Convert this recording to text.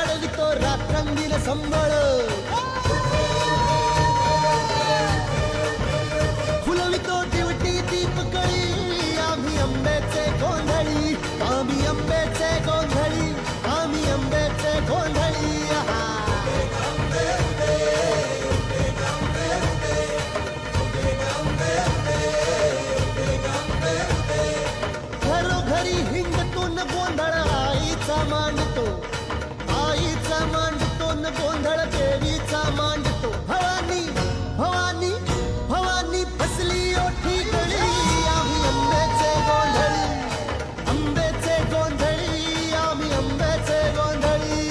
वाढवितो रात्रंगीन संबळ फुलवितो दिवटी दीपकळी आम्ही आंब्याचे गोंधळी आम्ही आंब्याचे गोंधळी आम्ही आंब्याचे गोंधळी घरोघरी हिंडतून गोंधळ आईचा मान